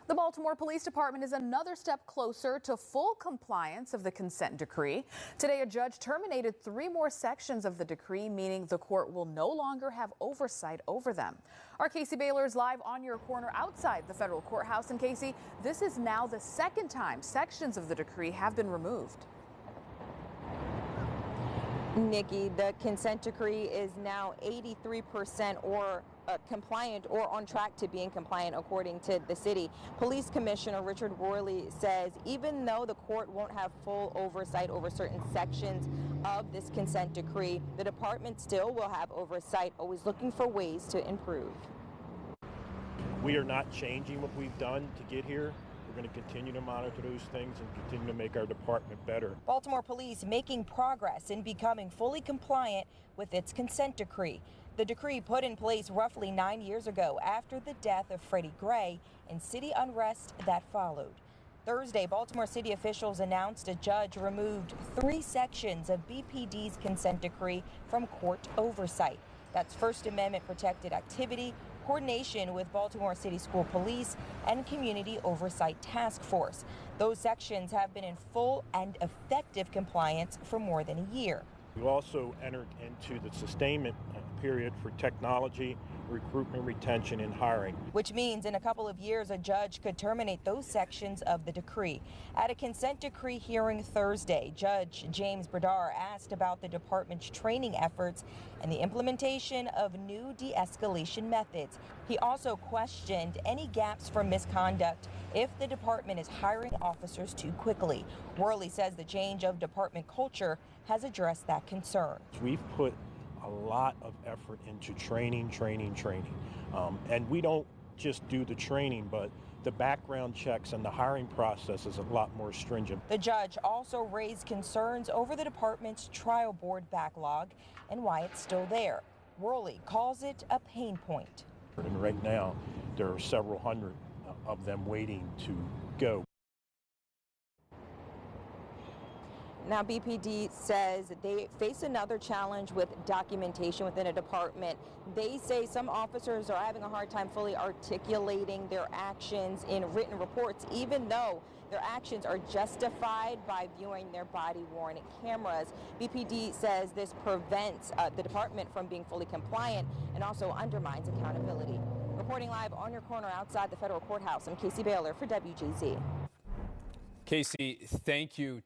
The Baltimore Police Department is another step closer to full compliance of the consent decree. Today, a judge terminated 3 more sections of the decree, meaning the court will no longer have oversight over them. Our Casey Baylor is live on your corner outside the federal courthouse. And Casey, this is now the second time sections of the decree have been removed. Nikki, the consent decree is now 83% or compliant or on track to being compliant, according to the city. Police Commissioner Richard Worley says even though the court won't have full oversight over certain sections of this consent decree, the department still will have oversight, always looking for ways to improve. We are not changing what we've done to get here. We're going to continue to monitor those things and continue to make our department better. Baltimore Police making progress in becoming fully compliant with its consent decree. The decree put in place roughly 9 years ago after the death of Freddie Gray and city unrest that followed. Thursday, Baltimore City officials announced a judge removed 3 sections of BPD's consent decree from court oversight. That's First Amendment protected activity, coordination with Baltimore City School Police, and Community Oversight Task Force. Those sections have been in full and effective compliance for more than a year. We also entered into the sustainment period for technology, recruitment, retention, and hiring. Which means in a couple of years, a judge could terminate those sections of the decree. At a consent decree hearing Thursday, Judge James Bradar asked about the department's training efforts and the implementation of new de-escalation methods. He also questioned any gaps from misconduct if the department is hiring officers too quickly. Worley says the change of department culture has addressed that concern. We've put a lot of effort into training. And we don't just do the training, but the background checks and the hiring process is a lot more stringent. The judge also raised concerns over the department's trial board backlog and why it's still there. Worley calls it a pain point. And right now, there are several hundred of them waiting to go. Now, BPD says they face another challenge with documentation within a department. They say some officers are having a hard time fully articulating their actions in written reports, even though their actions are justified by viewing their body-worn cameras. BPD says this prevents the department from being fully compliant and also undermines accountability. Reporting live on your corner outside the federal courthouse, I'm Casey Baylor for WJZ. Casey, thank you.